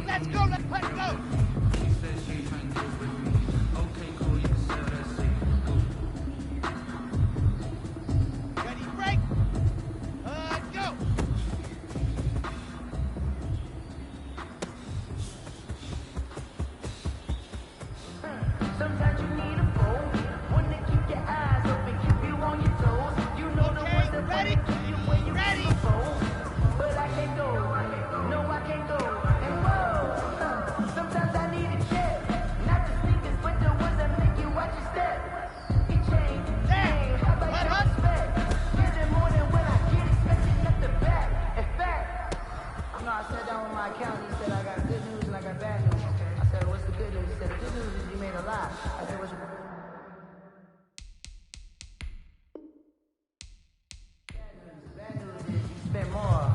Let's go, let's go! Ready, break! Go! Sometimes you need a phone, one to keep your eyes open, keep you on your toes. You know the ones that ready? keep you when you Ready? But I can't go, no I can't go. And whoa, sometimes I need a check, not the sneakers, but the ones that make you watch your step. It changed, how about your respect? Get it more than when I get expecting at the back. In fact, you know I sat down with my accountant, he said I got good news and I got bad news. I said, what's the good news? He said, the good news is you made a lot. I said, what's the bad news is you spent more.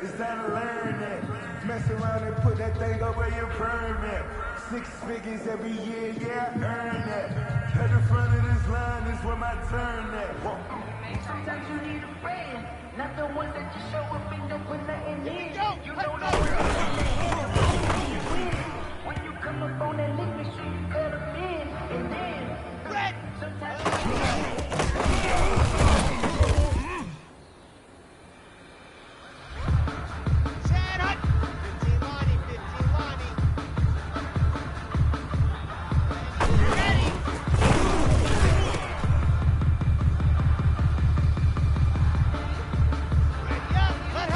It's time to learn that. Mess around and put that thing up where you burn that. 6 figures every year, yeah, I earn that. At the front of this line is where my turn at. Sometimes you need a friend, not the ones that just show up and don't put nothing in. You know the when you come up on that lick, make sure you cut them in. And then, sometimes Let's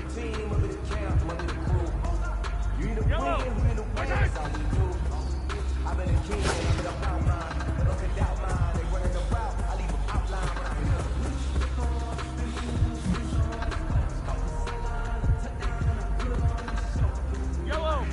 the team, I'm in the camp, I'm in the crew. You in the win, we in the win, that's how we do. I've been a king, I'm in the outline. They don't get doubt mine, they running the route. I leave them outline when I'm in the Yellow!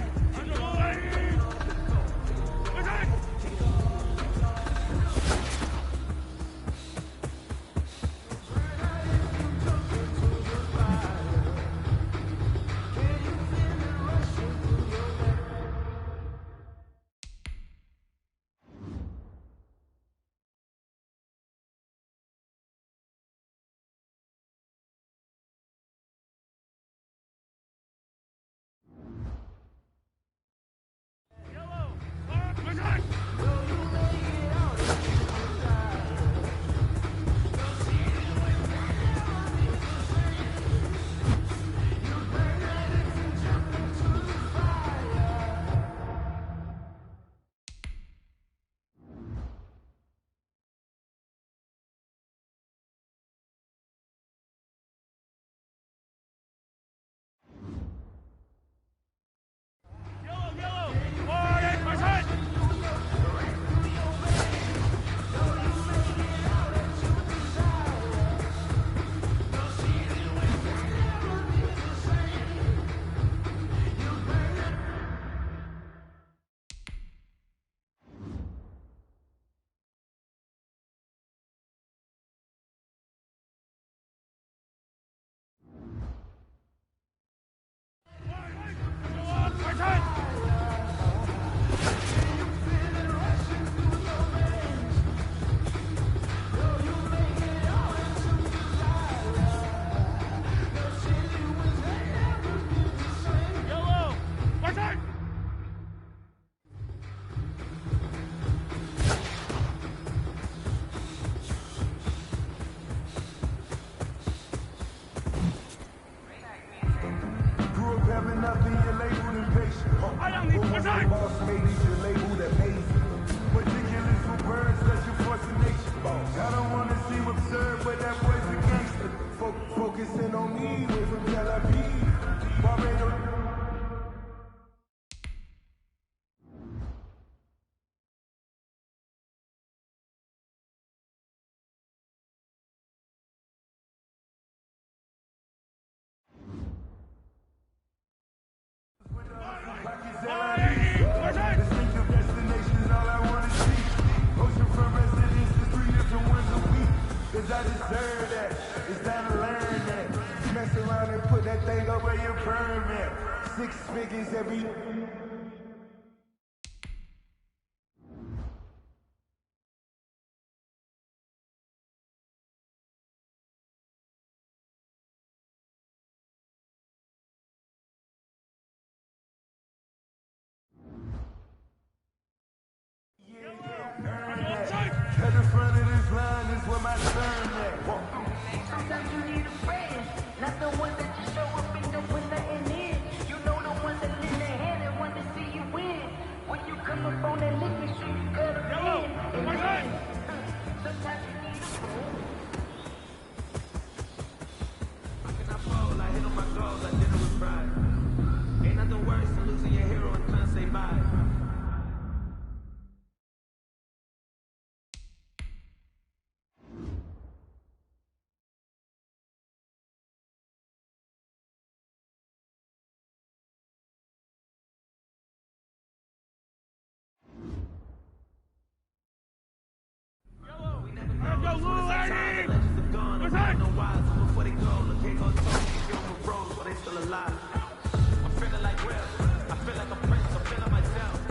Focusing on me, way from Tel Aviv. Barbados. Distinctive destinations, all I want to see. Oceanfront residences, 3 different ones a week. Cause I deserve that. It's time to learn that. Mess around and put that thing over your permit. 6 figures every... At the front of this line is where my turn at. Sometimes you need a friend, not the one that just show up in the winter and in. You know the ones that lend their hand and want to see you win. When you come up on that lick, make sure you cut them in. Sometimes you need a friend. I cannot fall, I hit on my goals, I did it with pride. Ain't nothing worse than losing your hero and can't say bye. I'm feeling like Will, I feel like a prince, I'm feeling myself.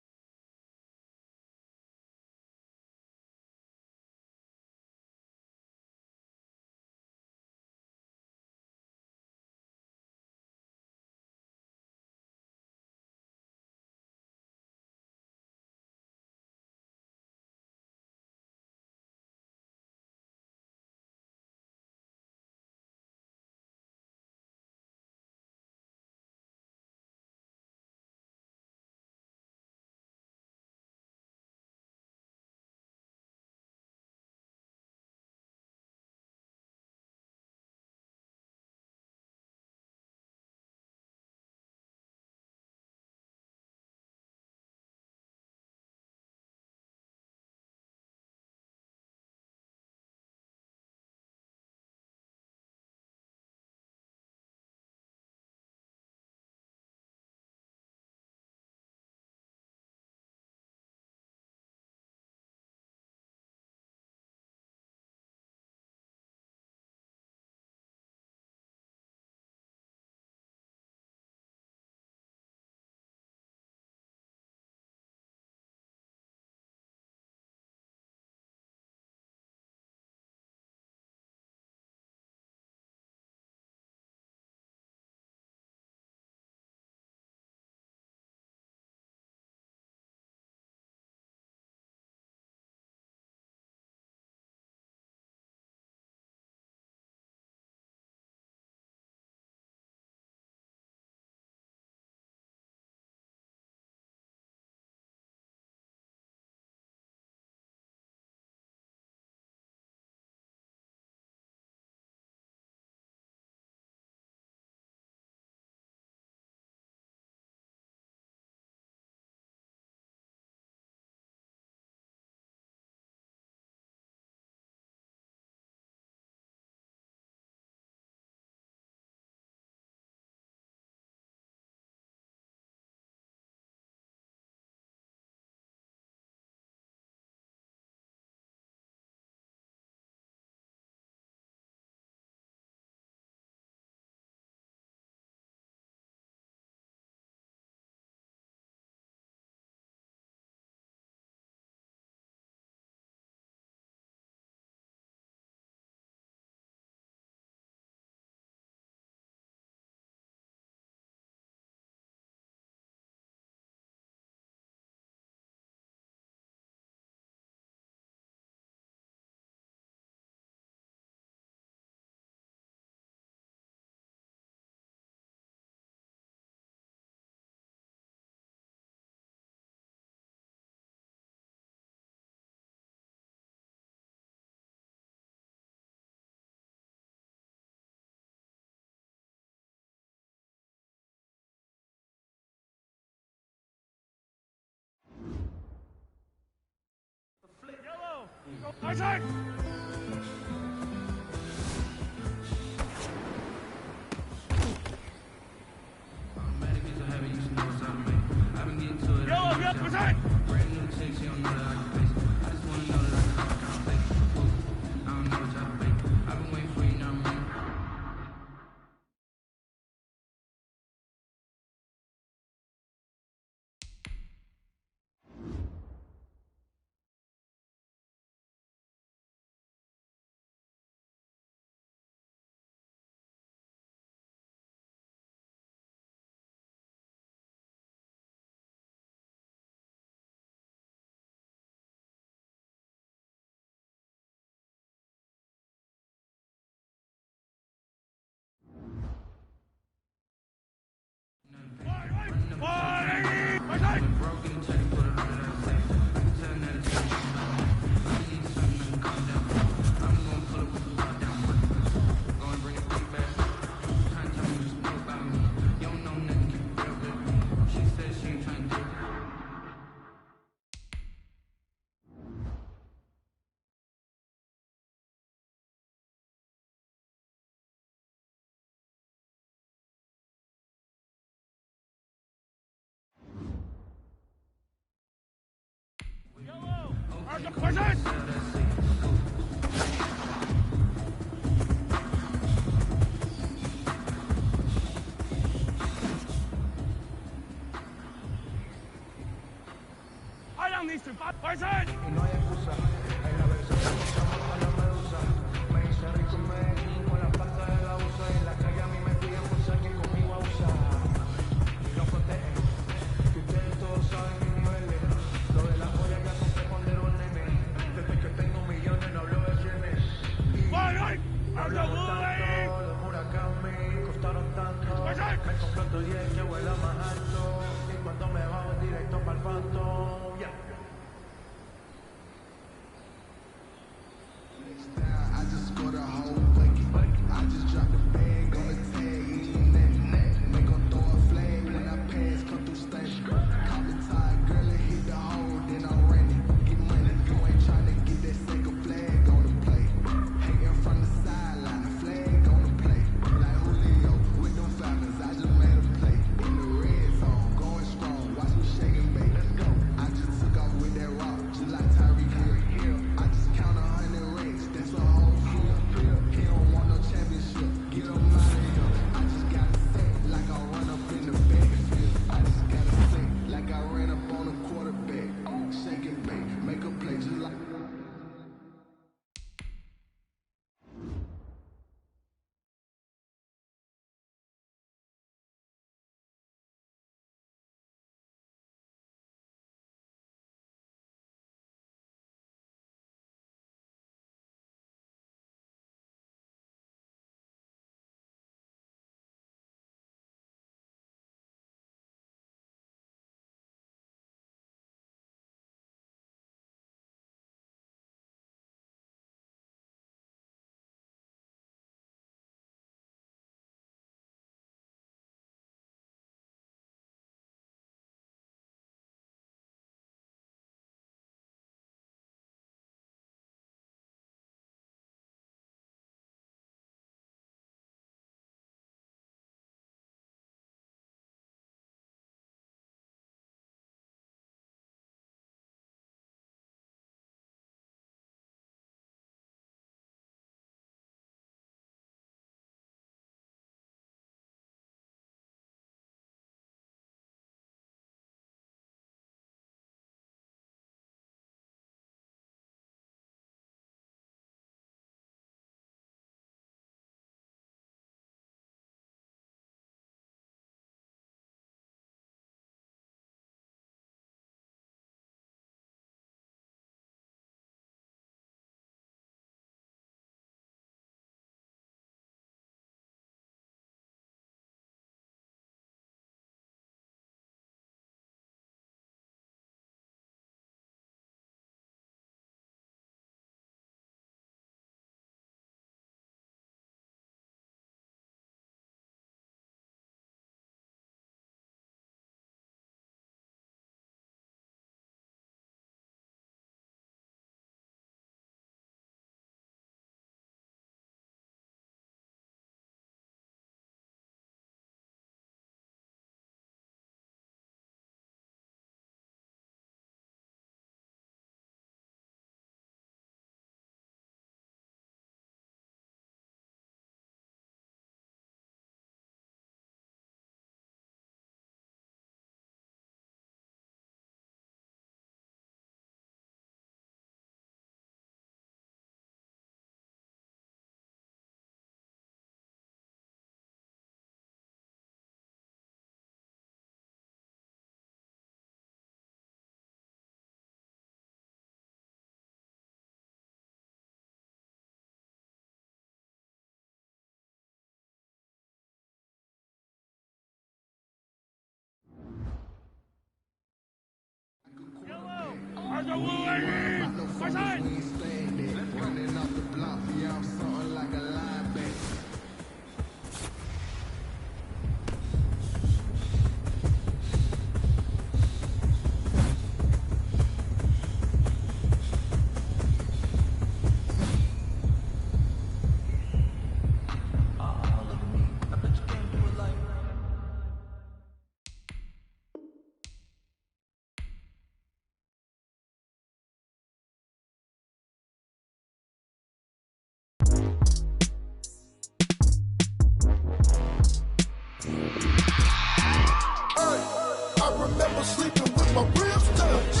sleeping with my ribs touched.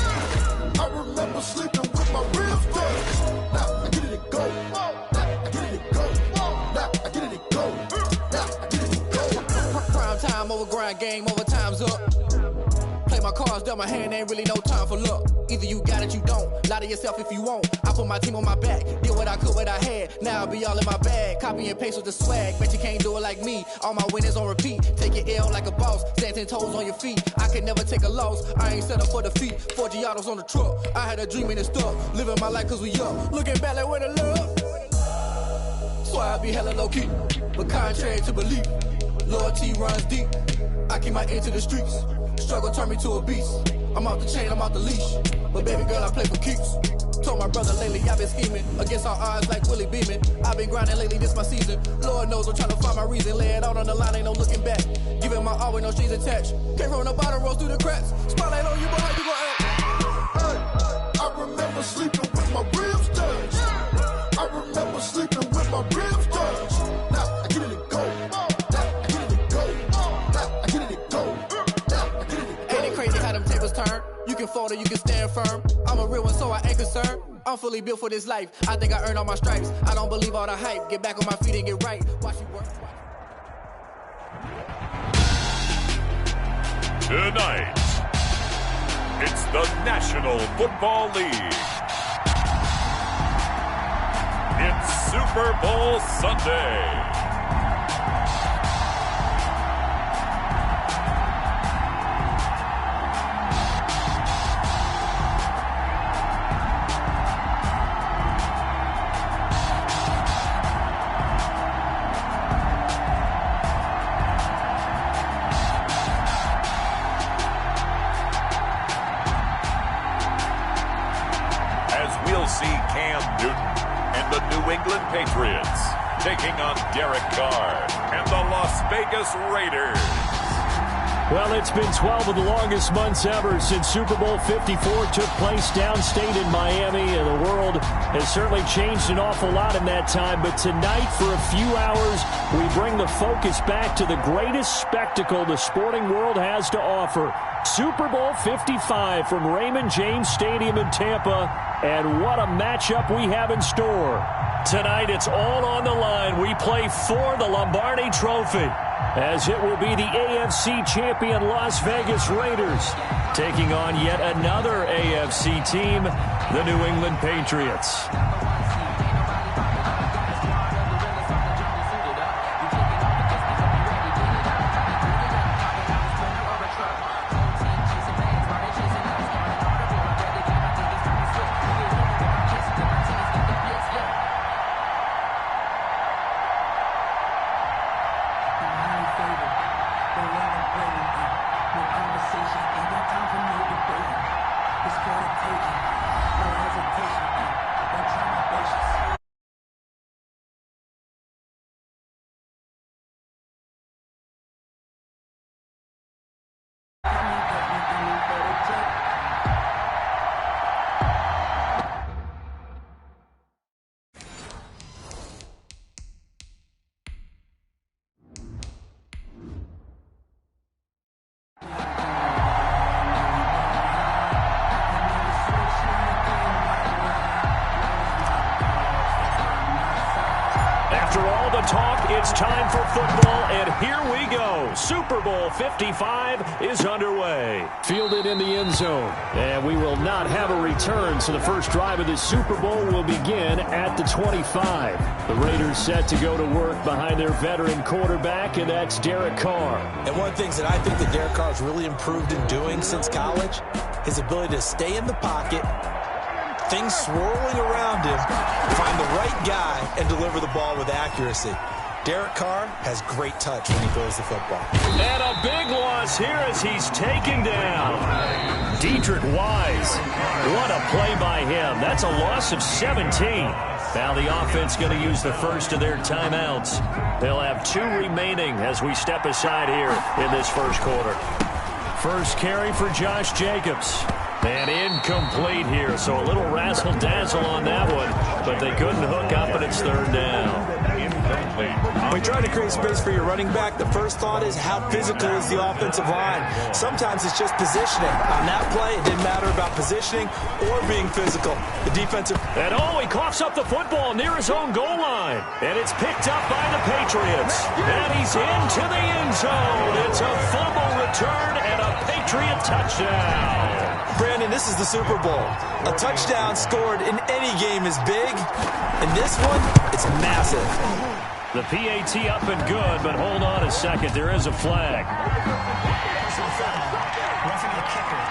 I remember sleeping with my ribs touched. Now I get it to go. Now I get it to go. Now I get it to go. Now I get it to go. Prime time over grind game, over time's up. Play my cards, dealt my hand, ain't really no time for luck. Either you got it, you don't. Lie to yourself if you won't. I put my team on my back, did what I could, what I had. Now I'll be all in my bag. Copy and paste with the swag. Bet you can't do it like me. All my winners on repeat. Take your L like a boss. Stand 10 toes on your feet. I can never take a loss. I ain't set up for defeat. 4 Giottos on the truck. I had a dream and it stuck. Living my life cause we young. Looking back like where the love. So I be hella low key. But contrary to belief, loyalty runs deep. I keep my ear to the streets. Struggle turned me to a beast. I'm off the chain, I'm off the leash. But baby girl, I play for keeps. Told my brother lately, I've been scheming. Against all odds like Willie Beeman. I've been grinding lately, this my season. Lord knows I'm trying to find my reason. Lay it out on the line, ain't no looking back. Giving my all with no strings attached. Came from the bottom, rose through the cracks. Spotlight on you, boy, how you gon' act? Hey, I remember sleeping with my ribs touched. I remember sleeping with my ribs touched. Now I get it to go. Now I get it to go. Now I get it to go. Now I get it to go. Ain't it crazy how them tables turn? You can fold or you can stand firm. I'm a real one, so I ain't concerned. I'm fully built for this life. I think I earned all my stripes. I don't believe all the hype. Get back on my feet and get right. Watch you work. Tonight, it's the National Football League. It's Super Bowl Sunday. We'll see Cam Newton and the New England Patriots taking on Derek Carr and the Las Vegas Raiders. Well, it's been 12 of the longest months ever since Super Bowl 54 took place downstate in Miami, and the world has certainly changed an awful lot in that time. But tonight, for a few hours, we bring the focus back to the greatest spectacle the sporting world has to offer. Super Bowl 55 from Raymond James Stadium in Tampa, and what a matchup we have in store. Tonight, it's all on the line. We play for the Lombardi Trophy, as it will be the AFC champion Las Vegas Raiders taking on yet another AFC team, the New England Patriots. Talk, it's time for football, and here we go. Super Bowl 55 is underway. Fielded in the end zone, and we will not have a return, so the first drive of the Super Bowl will begin at the 25. The Raiders set to go to work behind their veteran quarterback, and that's Derek Carr. And one of the things that I think that Derek Carr has really improved in doing since college, his ability to stay in the pocket, things swirling around him, find the right guy, and deliver the ball with accuracy. Derek Carr has great touch when he throws the football. And a big loss here as he's taken down. Dietrich Wise. What a play by him. That's a loss of 17. Now the offense going to use the first of their timeouts. They'll have 2 remaining as we step aside here in this first quarter. First carry for Josh Jacobs. And incomplete here, so a little razzle-dazzle on that one, but they couldn't hook up, and it's third down. When you're trying to create space for your running back, the first thought is how physical is the offensive line. Sometimes it's just positioning. On that play, it didn't matter about positioning or being physical. The defensive... And he coughs up the football near his own goal line. And it's picked up by the Patriots. And he's into the end zone. It's a fumble return and a Patriot touchdown. Brandon, this is the Super Bowl. A touchdown scored in any game is big. In this one, it's massive. The PAT up and good, but hold on a second. There is a flag. Roughing the kicker.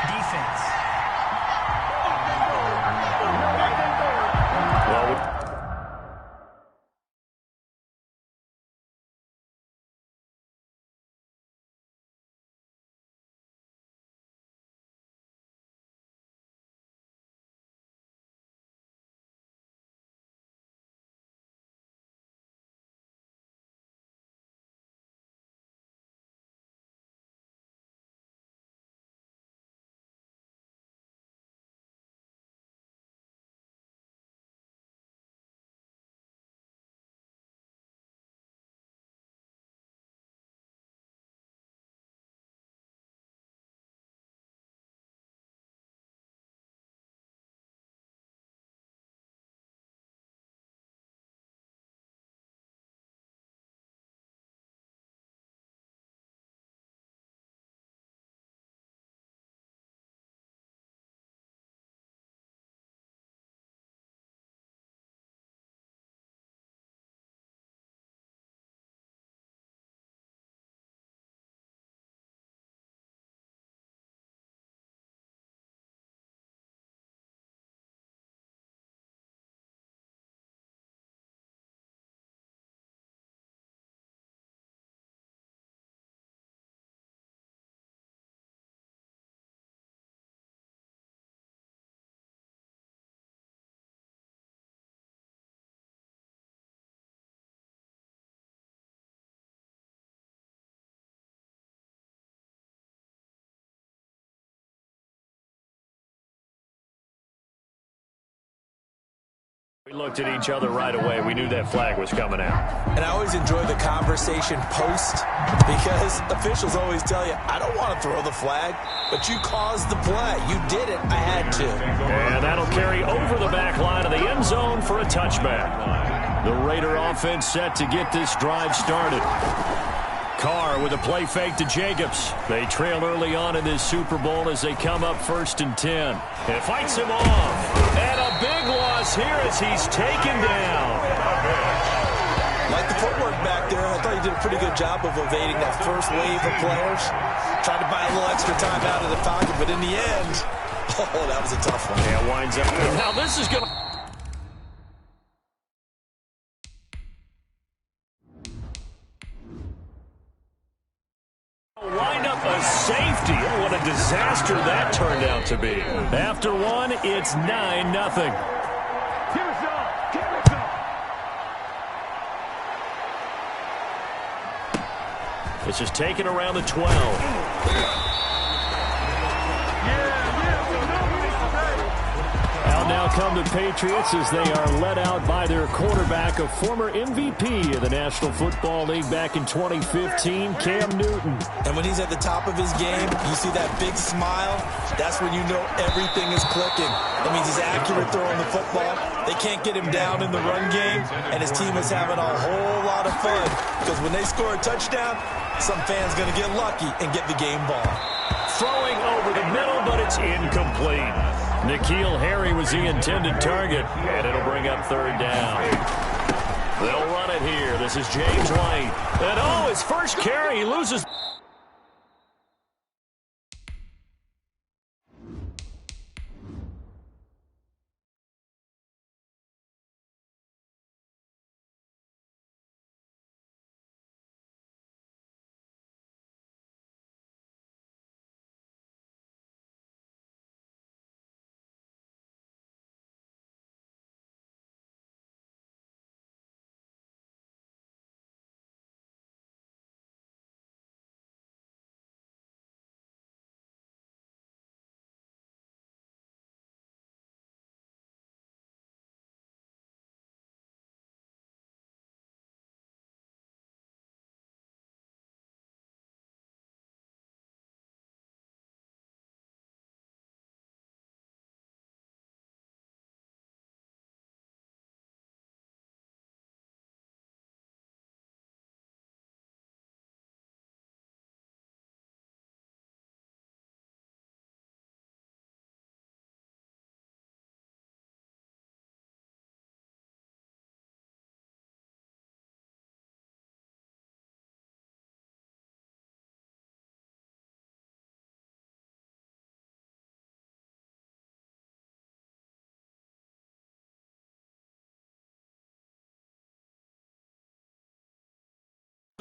Defense. We looked at each other right away. We knew that flag was coming out. And I always enjoy the conversation post because officials always tell you, I don't want to throw the flag, but you caused the play. You did it. I had to. And that'll carry over the back line of the end zone for a touchback. The Raider offense set to get this drive started. Carr with a play fake to Jacobs. They trail early on in this Super Bowl as they come up 1st and 10. It fights him off. And a big loss here as he's taken down. Like the footwork back there, I thought he did a pretty good job of evading that first wave of players. Tried to buy a little extra time out of the pocket, but in the end, oh, that was a tough one. Yeah, winds up. Now this is going to... Wind up a safety. Oh, what a disaster that turned out to be. After one, it's 9-0. This is taken around the 12. Out now come the Patriots as they are led out by their quarterback, a former MVP of the National Football League back in 2015, Cam Newton. And when he's at the top of his game, you see that big smile. That's when you know everything is clicking. That means he's accurate throwing the football. They can't get him down in the run game, and his team is having a whole lot of fun because when they score a touchdown, some fan's going to get lucky and get the game ball. Throwing over the middle, but it's incomplete. N'Keal Harry was the intended target, and it'll bring up 3rd down. They'll run it here. This is James White. And his first carry, he loses.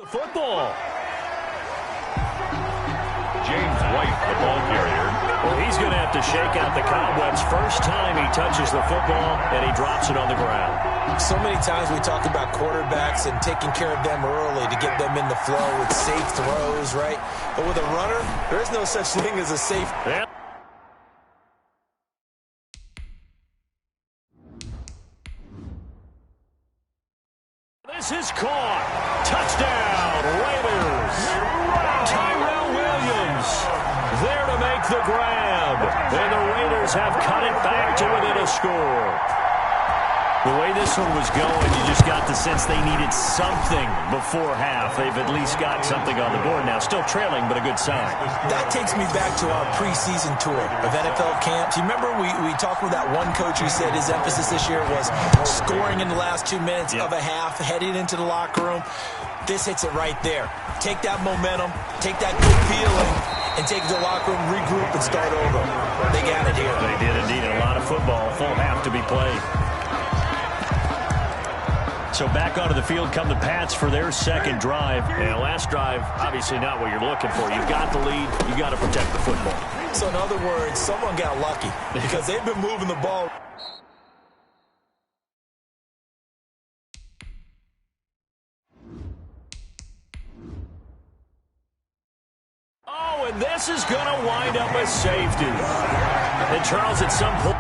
The football. James White, the ball carrier. Well, he's going to have to shake out the cobwebs. First time he touches the football, and he drops it on the ground. So many times we talk about quarterbacks and taking care of them early to get them in the flow with safe throws, right? But with a runner, there is no such thing as a safe. Yeah. This is caught. Touchdown, Raiders. Tyrell Williams there to make the grab. And the Raiders have cut it back to within a score. The way this one was going, you just got the sense they needed something before half. They've at least got something on the board now. Still trailing, but a good sign. That takes me back to our preseason tour of NFL camps. You remember we talked with that one coach who said his emphasis this year was scoring in the last 2 minutes of a half, heading into the locker room. This hits it right there. Take that momentum, take that good feeling, and take it to the locker room, regroup, and start over. They got it here. They did indeed. A lot of football, full half to be played. So back onto the field come the Pats for their second drive. And last drive, obviously not what you're looking for. You've got the lead. You've got to protect the football. So in other words, someone got lucky because they've been moving the ball. Oh, and this is going to wind up a safety. And Charles, at some point.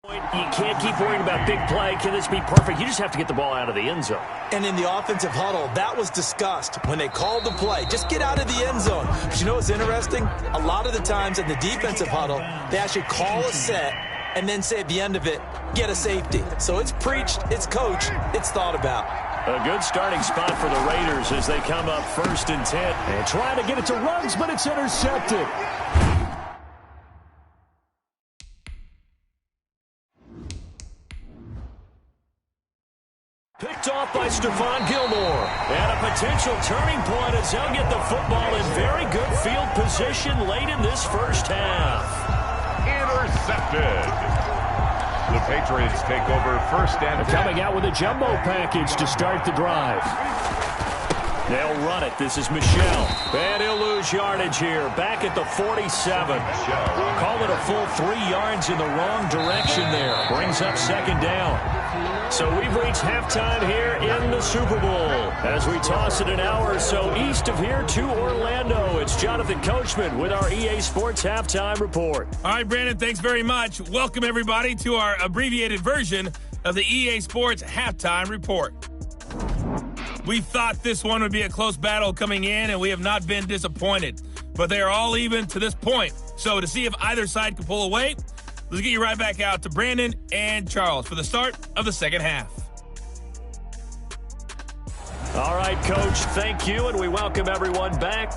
You can't keep worrying about big play. Can this be perfect? You just have to get the ball out of the end zone. And in the offensive huddle, that was discussed when they called the play. Just get out of the end zone. But you know what's interesting? A lot of the times in the defensive huddle, they actually call a set and then say at the end of it, get a safety. So it's preached, it's coached, it's thought about. A good starting spot for the Raiders as they come up 1st and 10. And trying to get it to Ruggs, but it's intercepted. Picked off by Stephon Gilmore. And a potential turning point as they'll get the football in very good field position late in this first half. Intercepted. The Patriots take over 1st and 10. Coming out with a jumbo package to start the drive. They'll run it. This is Michel. And he'll lose yardage here. Back at the 47. Call it a full 3 yards in the wrong direction there. Brings up 2nd down. So we've reached halftime here in the Super Bowl. As we toss it an hour or so east of here to Orlando, it's Jonathan Coachman with our EA Sports Halftime Report. All right, Brandon, thanks very much. Welcome, everybody, to our abbreviated version of the EA Sports Halftime Report. We thought this one would be a close battle coming in, and we have not been disappointed. But they are all even to this point. So to see if either side can pull away, let's get you right back out to Brandon and Charles for the start of the second half. All right, Coach, thank you, and we welcome everyone back.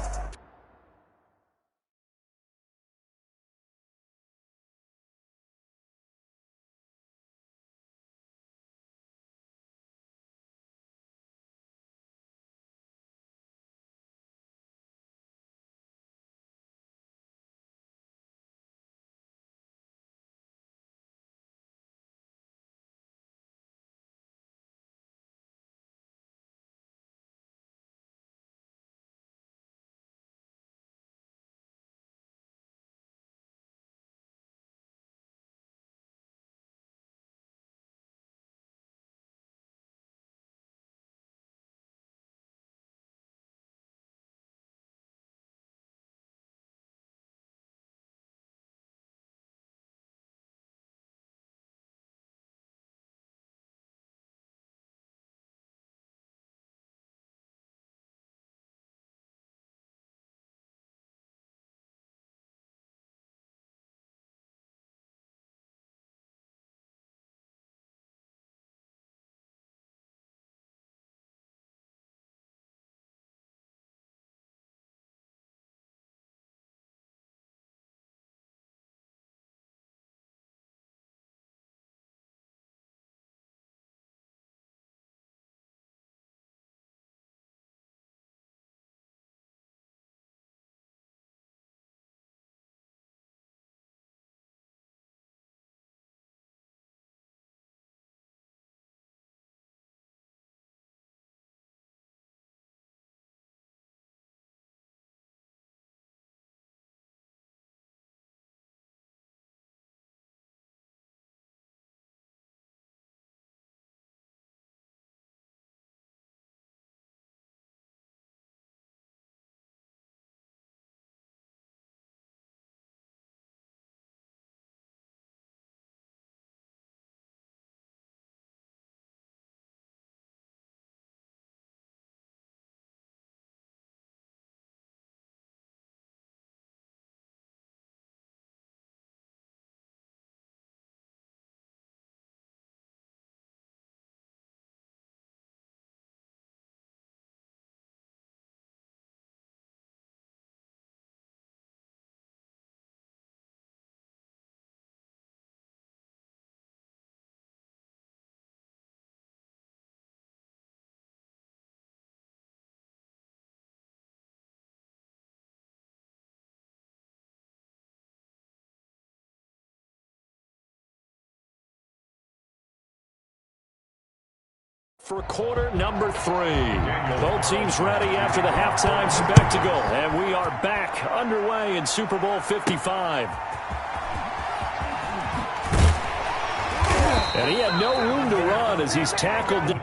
For quarter number 3. Both teams ready after the halftime spectacle. And we are back underway in Super Bowl 55. And he had no room to run as he's tackled.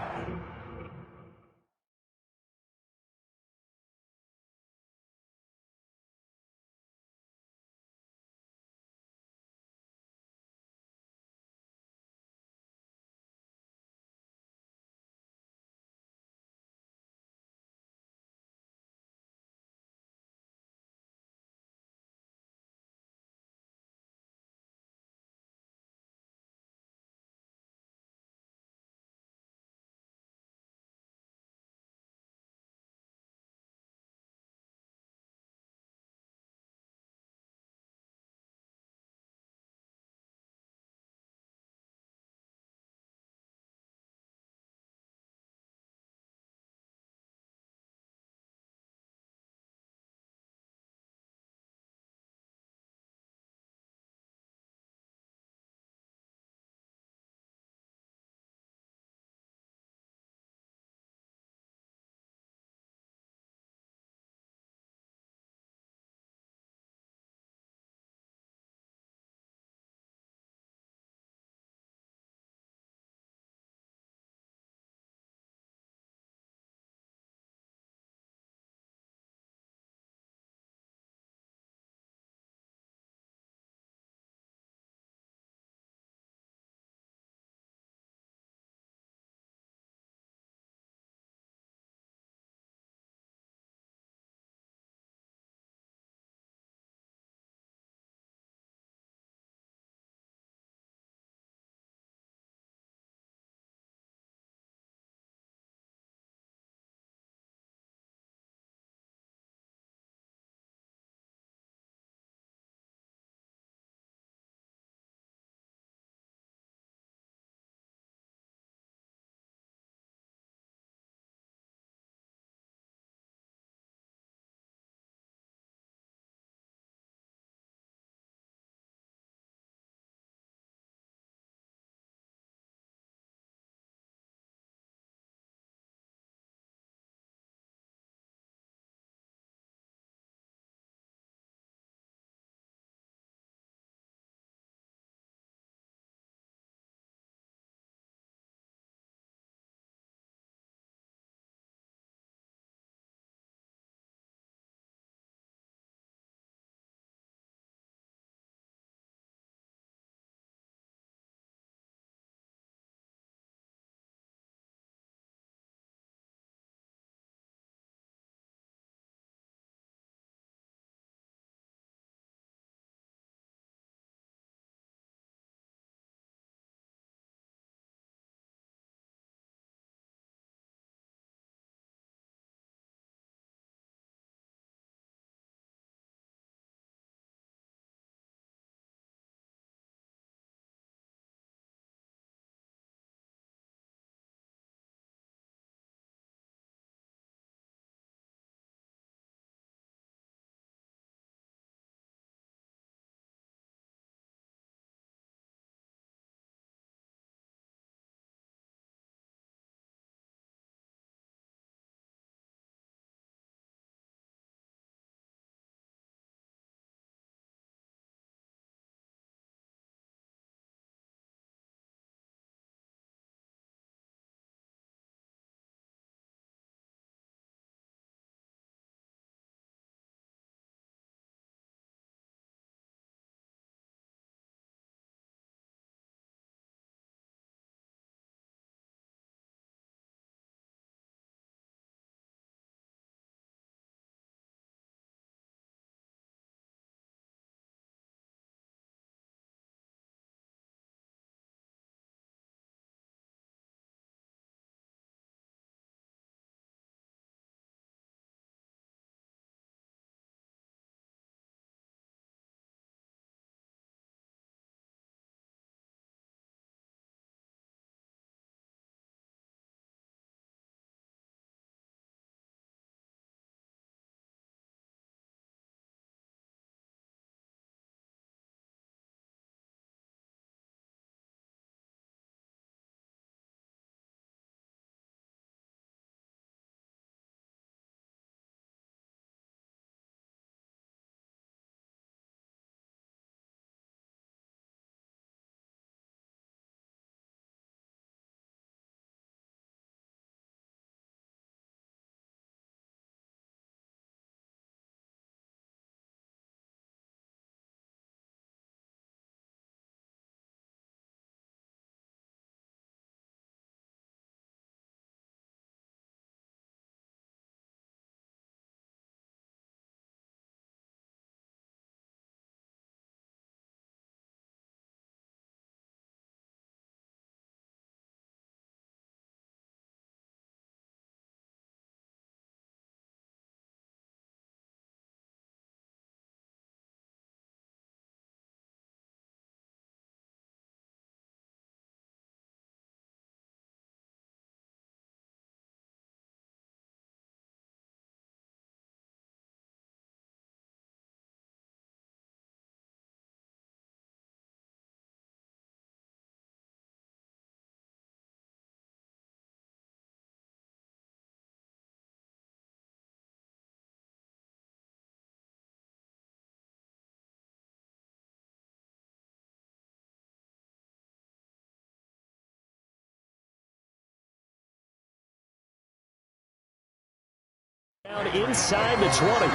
Inside the 20.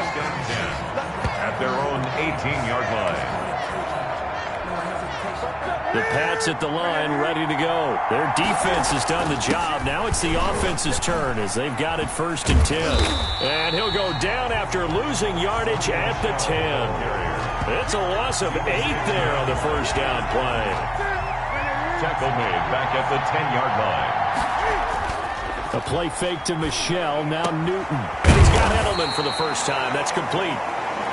At their own 18-yard line. The Pats at the line, ready to go. Their defense has done the job. Now it's the offense's turn as they've got it 1st and 10. And he'll go down after losing yardage at the 10. It's a loss of 8 there on the first down play. Tackle made back at the 10-yard line. A play fake to Michelle, now Newton. And he's got Edelman for the first time. That's complete.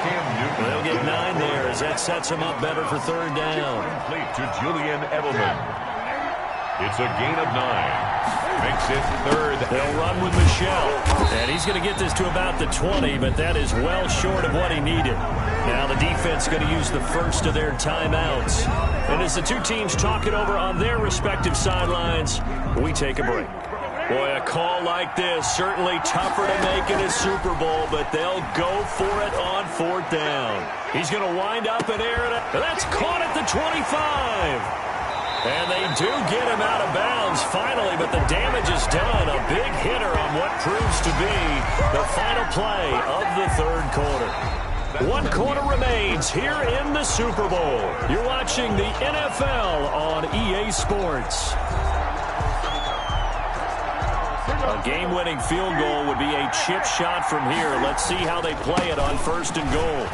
They'll get 9 there as that sets him up better for 3rd down. Complete to Julian Edelman. It's a gain of 9. Makes it 3rd. They'll run with Michelle. And he's going to get this to about the 20, but that is well short of what he needed. Now the defense going to use the first of their timeouts. And as the two teams talk it over on their respective sidelines, we take a break. Boy, a call like this, certainly tougher to make in a Super Bowl, but they'll go for it on 4th down. He's going to wind up and air it. That's caught at the 25. And they do get him out of bounds finally, but the damage is done. A big hitter on what proves to be the final play of the 3rd quarter. 1 quarter remains here in the Super Bowl. You're watching the NFL on EA Sports. A game-winning field goal would be a chip shot from here. Let's see how they play it on 1st and goal.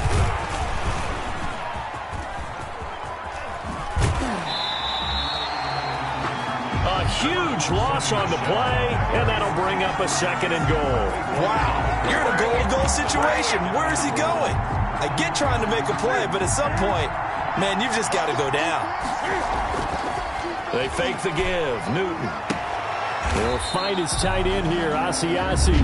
A huge loss on the play, and that'll bring up a 2nd and goal. Wow, you're in a goal situation. Where is he going? I get trying to make a play, but at some point, man, you've just got to go down. They fake the give. Newton. They'll find his tight end here, Asiasi.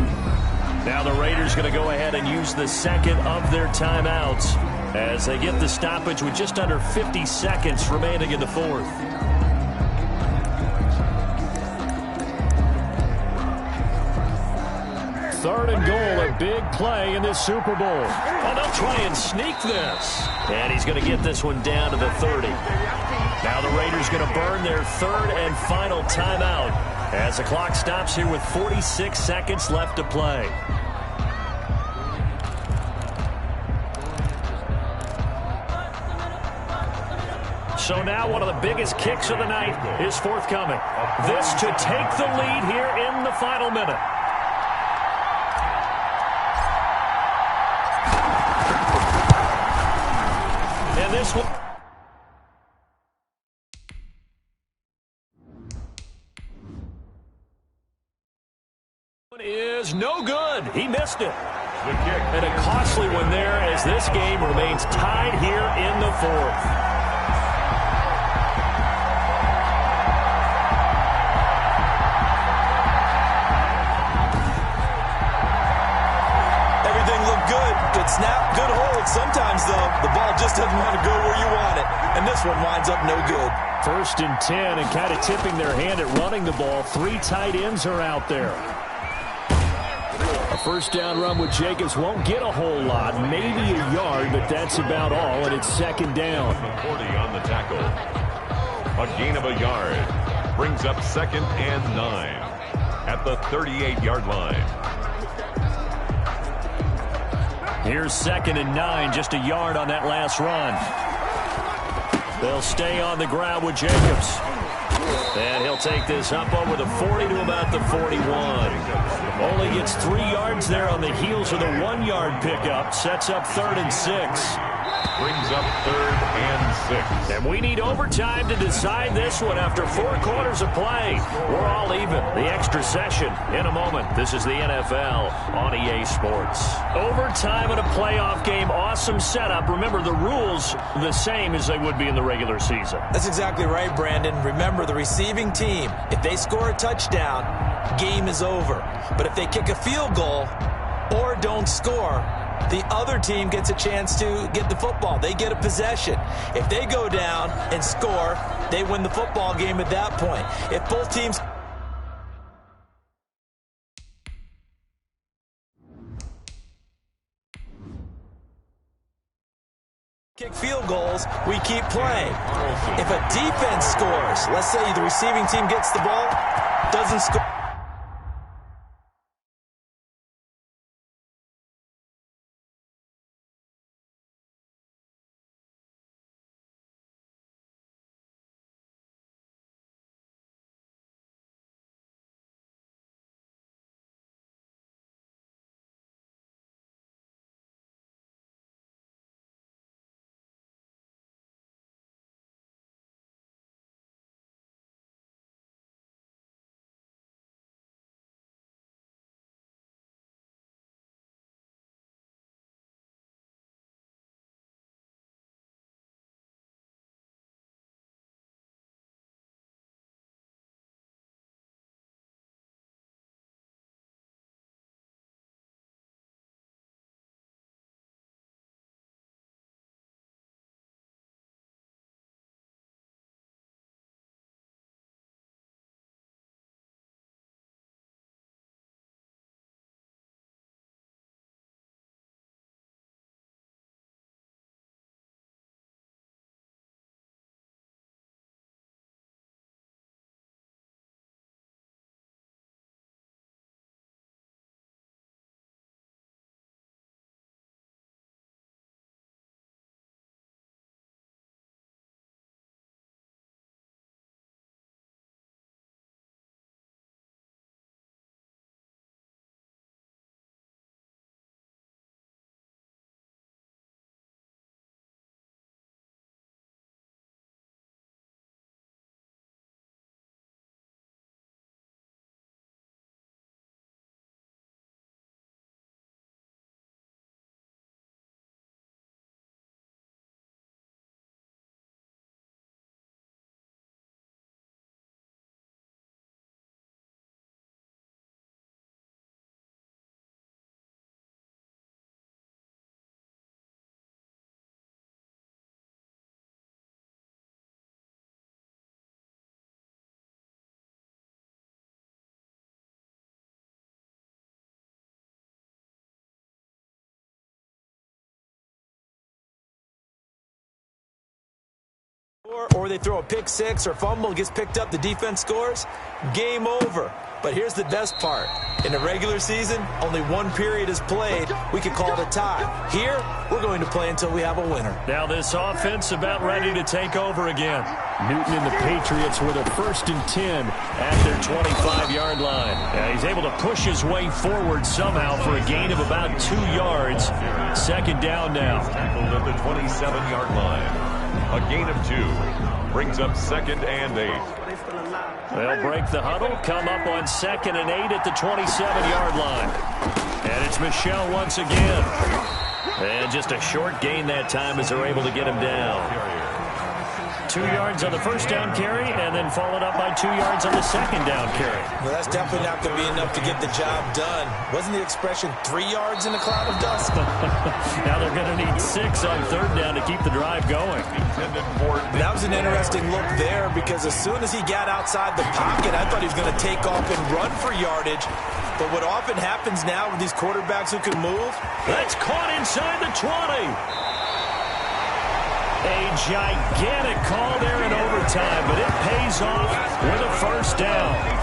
Now the Raiders going to go ahead and use the 2nd of their timeouts as they get the stoppage with just under 50 seconds remaining in the 4th. Third and goal, a big play in this Super Bowl. Oh, they'll try and sneak this. And he's going to get this one down to the 30. Now the Raiders going to burn their 3rd and final timeout as the clock stops here with 46 seconds left to play. So now one of the biggest kicks of the night is forthcoming. This to take the lead here in the final minute. And this one is no good. He missed it. And a costly one there as this game remains tied here in the 4th. Good snap, good hold. Sometimes, though, the ball just doesn't want to go where you want it. And this one winds up no good. 1st and 10 and kind of tipping their hand at running the ball. 3 tight ends are out there. A 1st down run with Jacobs won't get a whole lot. Maybe a yard, but that's about all. And it's 2nd down. 40 on the tackle. A gain of a yard. Brings up 2nd and 9 at the 38-yard line. Here's 2nd and 9, just a yard on that last run. They'll stay on the ground with Jacobs. And he'll take this up over the 40 to about the 41. Only gets 3 yards there on the heels of the 1-yard pickup. Sets up 3rd and 6. Brings up 3rd and 6. And we need overtime to decide this one after 4 quarters of play. We're all even. The extra session in a moment. This is the NFL on EA Sports. Overtime in a playoff game. Awesome setup. Remember, the rules the same as they would be in the regular season. That's exactly right, Brandon. Remember, the receiving team, if they score a touchdown, game is over. But if they kick a field goal or don't score, the other team gets a chance to get the football. They get a possession. If they go down and score, they win the football game at that point. If both teams kick field goals, we keep playing. If a defense scores, let's say the receiving team gets the ball, doesn't score. score, or they throw a pick six or fumble, gets picked up, the defense scores, game over. But here's the best part. In the regular season, only one period is played. We could call it a tie. Here, we're going to play until we have a winner. Now this offense about ready to take over again. Newton and the Patriots with a 1st and 10 at their 25-yard line. He's able to push his way forward somehow for a gain of about 2 yards. 2nd down now. Tackled at the 27-yard line. A gain of 2 brings up 2nd and 8. They'll break the huddle, come up on 2nd and 8 at the 27-yard line. And it's Michel once again. And just a short gain that time as they're able to get him down. 2 yards on the 1st down carry, and then followed up by 2 yards on the 2nd down carry. Well, that's definitely not going to be enough to get the job done. Wasn't the expression 3 yards in a cloud of dust? Now they're going to need 6 on 3rd down to keep the drive going. That was an interesting look there, because as soon as he got outside the pocket, I thought he was going to take off and run for yardage. But what often happens now with these quarterbacks who can move, that's caught inside the 20. A gigantic call there in overtime, but it pays off with a 1st down.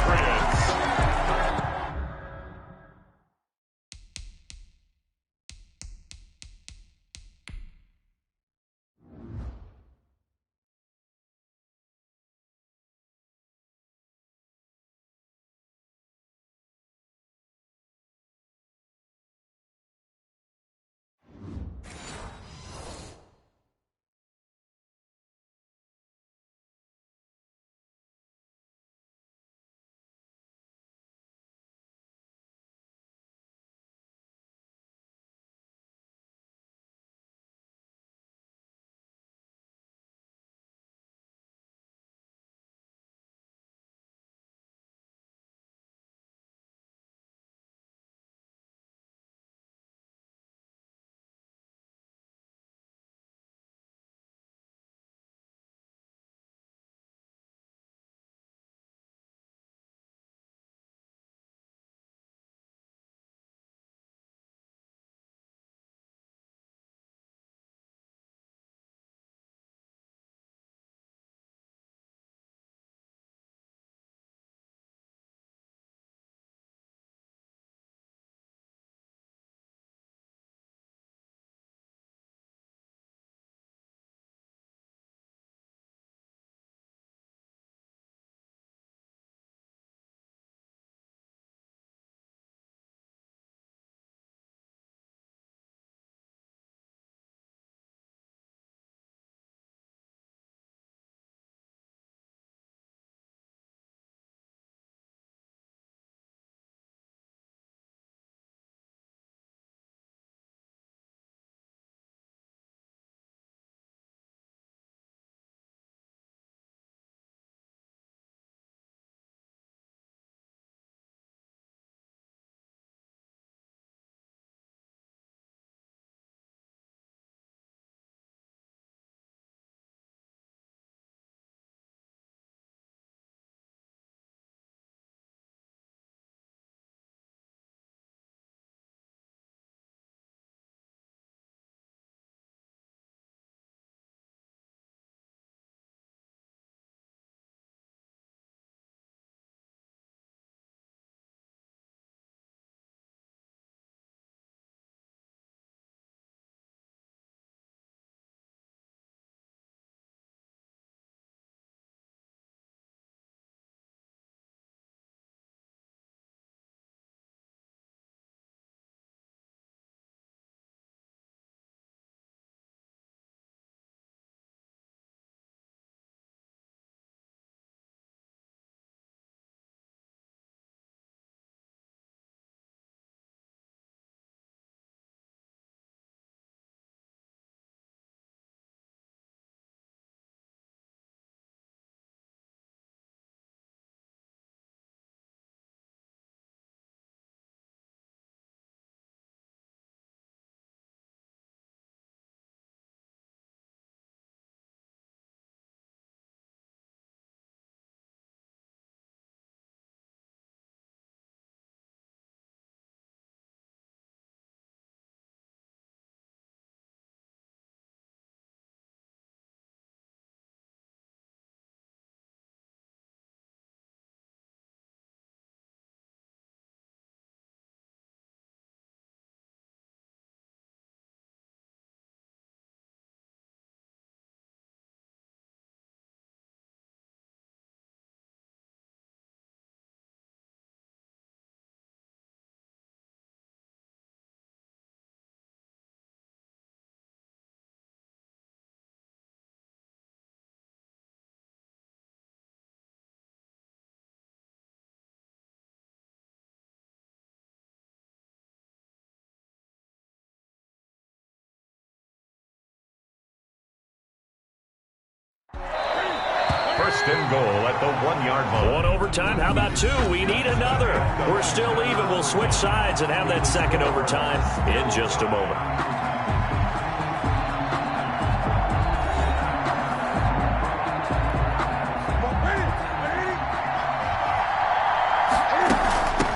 First and goal at the 1-yard line. One overtime. How about two? We need another. We're still even. We'll switch sides and have that second overtime in just a moment.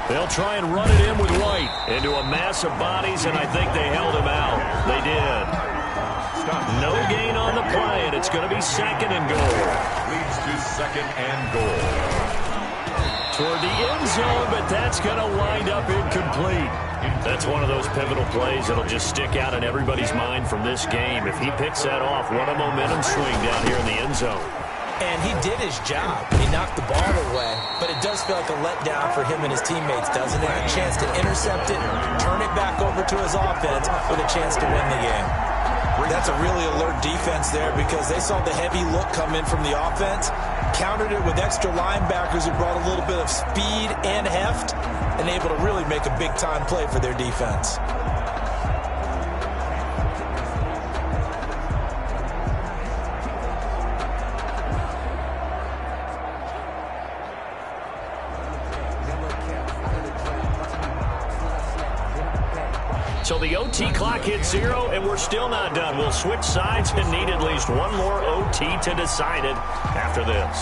They'll try and run it in with White into a mass of bodies, and I think they held him out. They did. No gain on the play, and it's going to be second and goal. Leads to second and goal. Toward the end zone, but that's going to wind up incomplete. That's one of those pivotal plays that'll just stick out in everybody's mind from this game. If he picks that off, what a momentum swing down here in the end zone. And he did his job. He knocked the ball away, but it does feel like a letdown for him and his teammates, doesn't it? A chance to intercept it, turn it back over to his offense with a chance to win the game. That's a really alert defense there because they saw the heavy look come in from the offense, countered it with extra linebackers who brought a little bit of speed and heft, and able to really make a big-time play for their defense. So the OT clock hits 0, and we're still not done. We'll switch sides and need at least one more OT to decide it after this.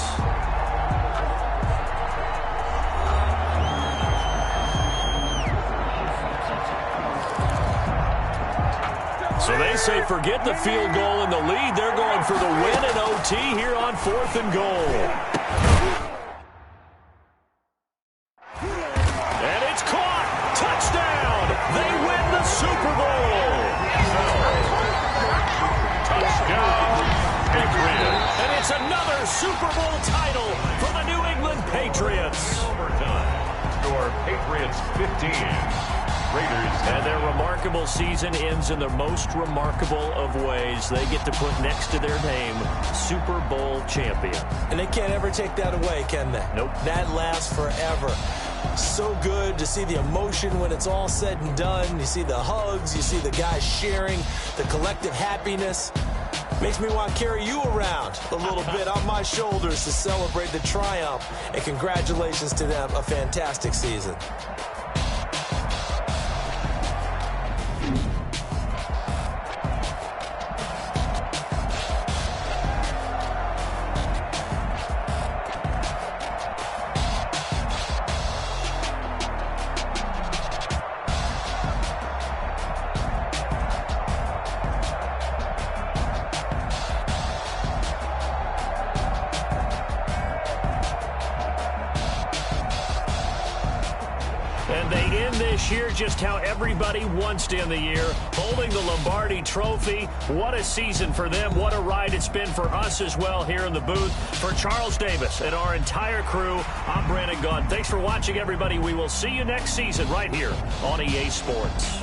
So they say forget the field goal and the lead. They're going for the win in OT here on 4th and goal. Super Bowl. Touchdown, Patriots. And it's another Super Bowl title for the New England Patriots. Overtime. Your Patriots 15. Raiders. And their remarkable season ends in the most remarkable of ways. They get to put next to their name, Super Bowl champion. And they can't ever take that away, can they? Nope. That lasts forever. So good to see the emotion when it's all said and done. You see the hugs, you see the guys sharing, the collective happiness. Makes me want to carry you around a little bit on my shoulders to celebrate the triumph. And congratulations to them, a fantastic season. And they end this year just how everybody wants to end the year, holding the Lombardi Trophy. What a season for them. What a ride it's been for us as well here in the booth. For Charles Davis and our entire crew, I'm Brandon Gunn. Thanks for watching, everybody. We will see you next season right here on EA Sports.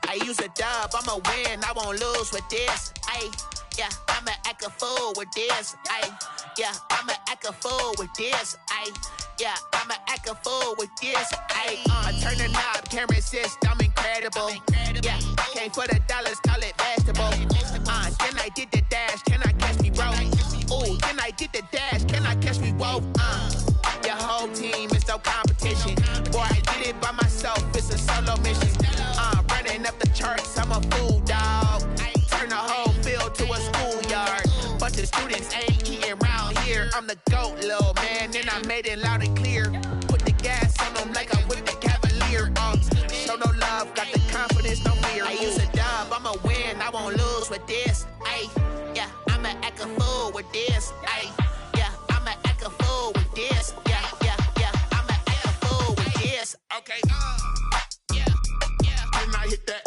I use a dub, I'ma win, I won't lose with this. Ay, yeah, I'ma act a fool with this. Ay, yeah, I'ma act a fool with this. Ay, yeah, I'ma act a fool with this. Ay, I turn the knob, can't resist, I'm incredible. Yeah, came for the dollars, call it vegetable. Then I did the dash, can I catch me, bro? Ooh, then I did the dash, can I catch me, whoa? Your whole team is no competition. Boy, I did it by myself, it's a solo mission. Running up the charts, I'm a fool, dog. Turn the whole field to a schoolyard. But the students ain't eating round here. I'm the GOAT, little man, and I made it loud and clear. Put the gas on them like I'm with the Cavalier. Show no love, got the confidence, no fear. I use a dub, I'ma win, I won't lose with this. Ay, yeah, I'ma act a fool with this. Ay, yeah, I'ma act a fool with this. Yeah, yeah, yeah, I'ma act a fool with this. Okay, yeah, yeah. Then I hit that.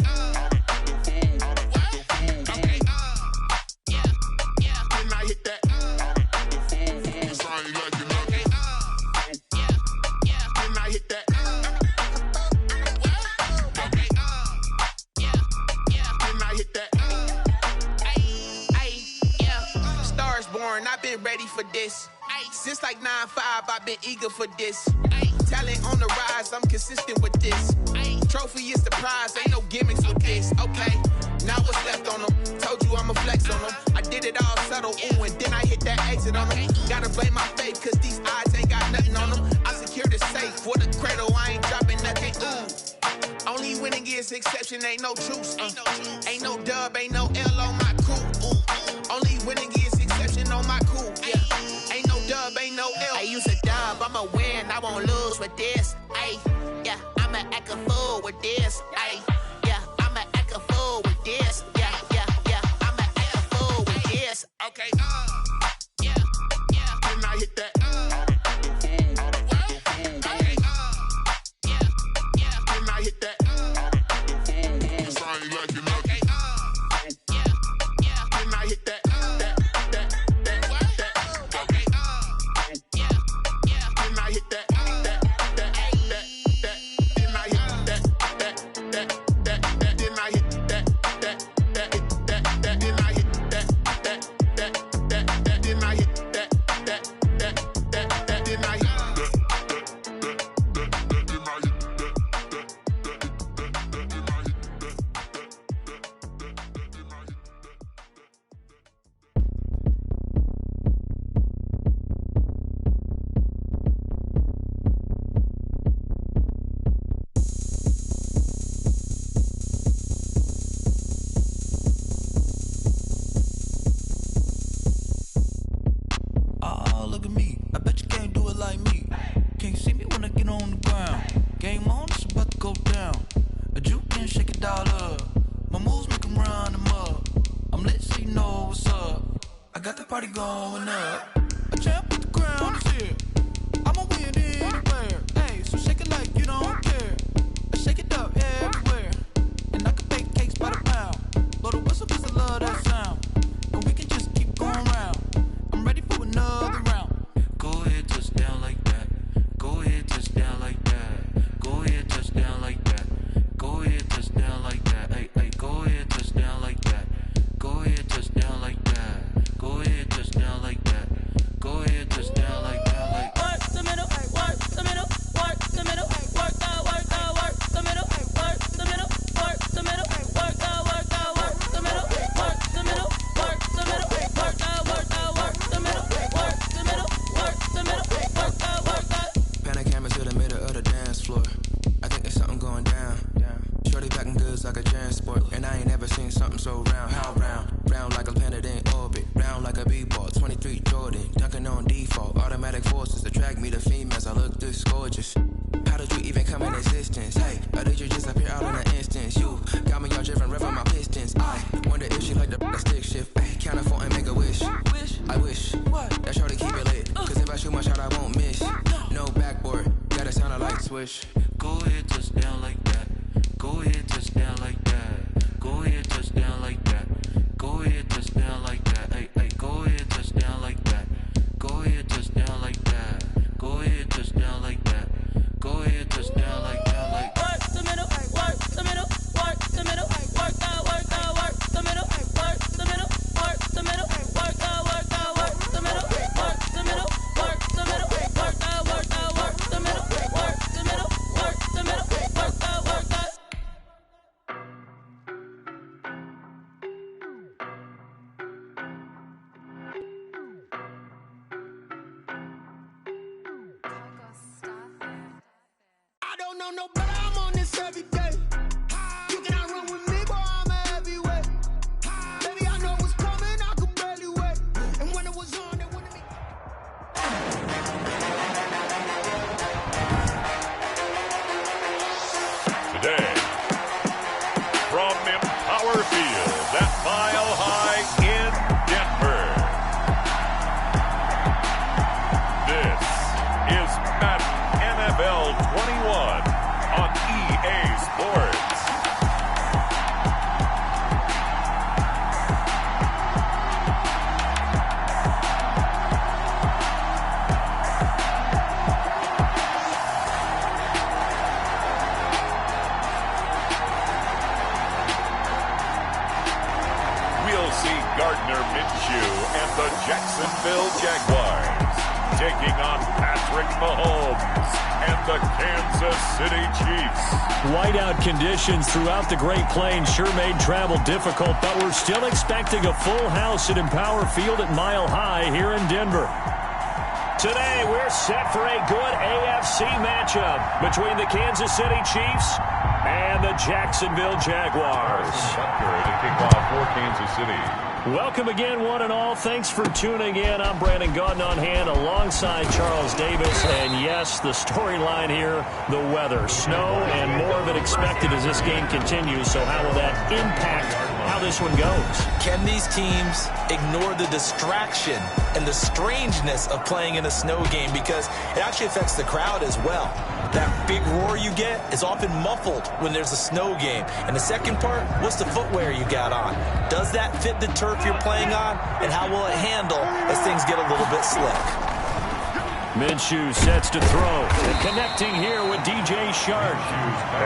Okay, yeah, yeah. Then I hit that. I ain't like it, okay, yeah, yeah. Then I hit that. Okay, yeah, yeah. Then I hit that. Ay, yeah. Stars born, I've been ready for this. Since like 9-5, I've been eager for this. Talent on the rise, I'm consistent with this. Trophy is the prize, ain't no gimmicks with this. Okay, now what's left on them? Told you I'ma flex on them. I did it all subtle, ooh, and then I hit that exit on them. Gotta blame my faith, cause these odds ain't got nothing on them. I secured the safe for the cradle, I ain't dropping nothing, ooh. Only winning is exception, ain't no truce. Ain't no dub, ain't no L on my crew. Ooh. Only winning is exception on my crew. Yeah. Ain't no dub, ain't no L. I use a dub, I'ma win, I won't lose with this. Ay, yeah, I'ma act a fool with this. Ay, yeah, I'ma act a fool with this. Yeah, yeah, yeah, I'ma act a fool with this. Okay, yeah, yeah. Then I hit that. Okay, yeah, yeah. Then I hit that. I ain't like it, okay, yeah, yeah. Then I hit that. Party going up. A champ with the crown is here. I'ma win anywhere. Hey, so shake it like you don't care. I shake it up everywhere. And I can bake cakes by the pound. Blow the whistle 'cause I love that sound. And we can just keep going round. I'm ready for another round. Go ahead, touch down like that. Go ahead, touch down like that. Go ahead, touch down like that. Go ahead, touch down like that. Hey, hey, go ahead, touch down like that. Go ahead, touch down like that. Go ahead, touch down like that. Go ahead, touch down like that. Like work the middle, work the middle, work the middle, work the middle, work the middle, work the middle, work the middle, work the middle, work the middle, work the middle, work the middle, work the middle, work the middle. Pan a camera to the middle of the dance floor. I think there's something going down. Shorty packing goods like a transport, and I ain't never seen something so round. How round? Round like a planet in orbit, round like a b-ball. 23 Jordan, dunking on default. Automatic forces attract me to females. I look this gorgeous. How did you even come in existence? Hey, or did you just appear out in an instance? You got me all driven, revving my pistons. I wonder if she like the stick shift. Hey, count it for and make a wish. I wish that shorty keep it lit. 'Cause if I shoot my shot, I won't miss. No backboard, gotta sound a like swish. Go ahead, touch down like that. Go ahead, touch down like that. Go ahead, touch down like that. Go ahead, touch down like that. Hey, hey, go ahead, touch down like that. Go ahead, touch down like that. Go ahead, touch down like that. Go ahead, touch down like that. Like work the middle, work the middle, work the middle. know no better, I'm on this every day. You cannot run with me, boy, I'm a heavyweight. Baby, I know what's coming, I could barely wait. And when it was on, it wouldn't be. Today, from Empower Field at Mile High in Denver, this is Madden NFL 21 on EA Sports. We'll see Gardner Minshew and the Jacksonville Jaguars taking on Patrick Mahomes and the Kansas City Chiefs. Whiteout conditions throughout the Great Plains sure made travel difficult, but we're still expecting a full house at Empower Field at Mile High here in Denver. Today, we're set for a good AFC matchup between the Kansas City Chiefs and the Jacksonville Jaguars. To kick off for Kansas City. Welcome again, one and all. Thanks for tuning in. I'm Brandon Gaudin on hand alongside Charles Davis. And yes, the storyline here, the weather. Snow and more of it expected as this game continues. So how will that impact how this one goes? Can these teams ignore the distraction and the strangeness of playing in a snow game? Because it actually affects the crowd as well. That big roar you get is often muffled when there's a snow game. And the second part, what's the footwear you got on? Does that fit the turf you're playing on? And how will it handle as things get a little bit slick? Minshew sets to throw. And connecting here with DJ Shark.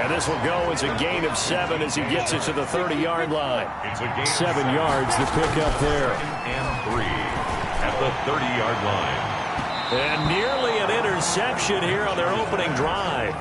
And this will go as a gain of 7 as he gets it to the 30-yard line. 7 yards, the pickup there. And 3 at the 30-yard line. And nearly an interception here on their opening drive.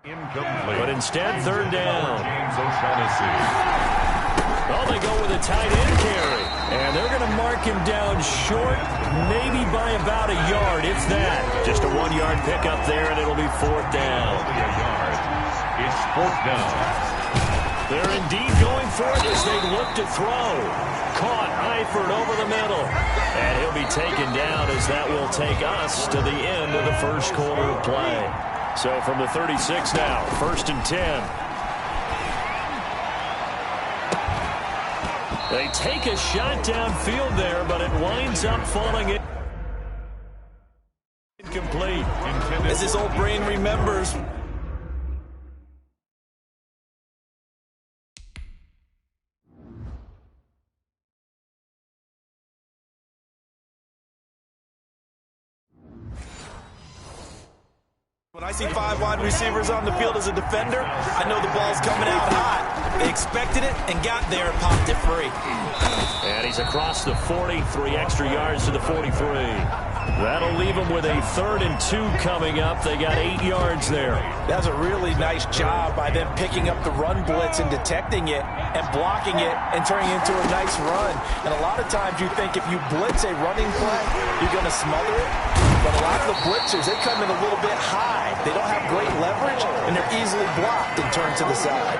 Incomplete. But instead, third down. James O'Shaughnessy. Oh, they go with a tight end carry. And they're going to mark him down short, maybe by about a yard, if that. Just a 1-yard pickup there, and it'll be fourth down. Only a yard. It's fourth down. They're indeed going for it as they look to throw. Caught Eifert over the middle. And he'll be taken down as that will take us to the end of the first quarter of play. So from the 36 now, first and 10. They take a shot downfield there, but it winds up falling incomplete. As his old brain remembers. When I see 5 wide receivers on the field as a defender, I know the ball's coming out hot. They expected it and got there and popped it free. And he's across the 40, 3 extra yards to the 43. That'll leave them with a 3rd and 2 coming up. They got 8 yards there. That's a really nice job by them picking up the run blitz and detecting it and blocking it and turning it into a nice run. And a lot of times you think if you blitz a running play, you're going to smother it. But a lot of the blitzers, they come in a little bit high. They don't have great leverage, and they're easily blocked and turned to the side.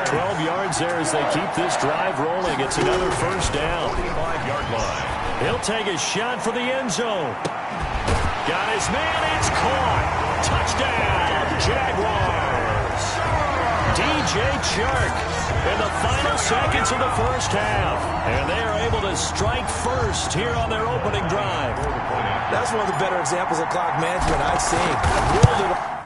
12 yards there as they keep this drive rolling. It's another first down. 45-yard line. He'll take a shot for the end zone. Got his man. It's caught. Touchdown, Jaguars. DJ Chark in the final seconds of the first half. And they are able to strike first here on their opening drive. That's one of the better examples of clock management I've seen.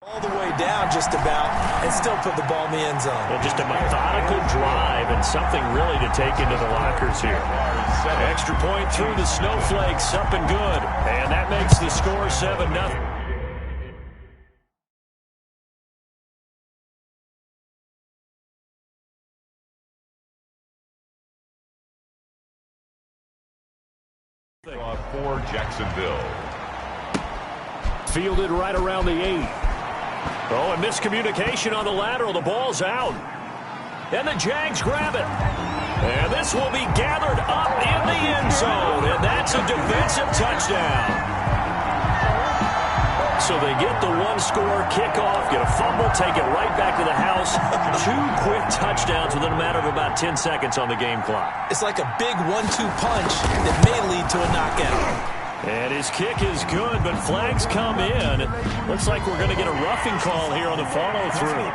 All the way down just about and still put the ball in the end zone. Well, just a methodical drive and something really to take into the lockers here. Extra point through the snowflakes, up and good. And that makes the score 7-0. For Jacksonville. Fielded right around the 8. Oh, and miscommunication on the lateral. The ball's out. And the Jags grab it. And this will be gathered up in the end zone. And that's a defensive touchdown. So they get the one-score kickoff, get a fumble, take it right back to the house. 2 quick touchdowns within a matter of about 10 seconds on the game clock. It's like a big 1-2 punch that may lead to a knockout. And his kick is good, but flags come in. Looks like we're going to get a roughing call here on the follow-through.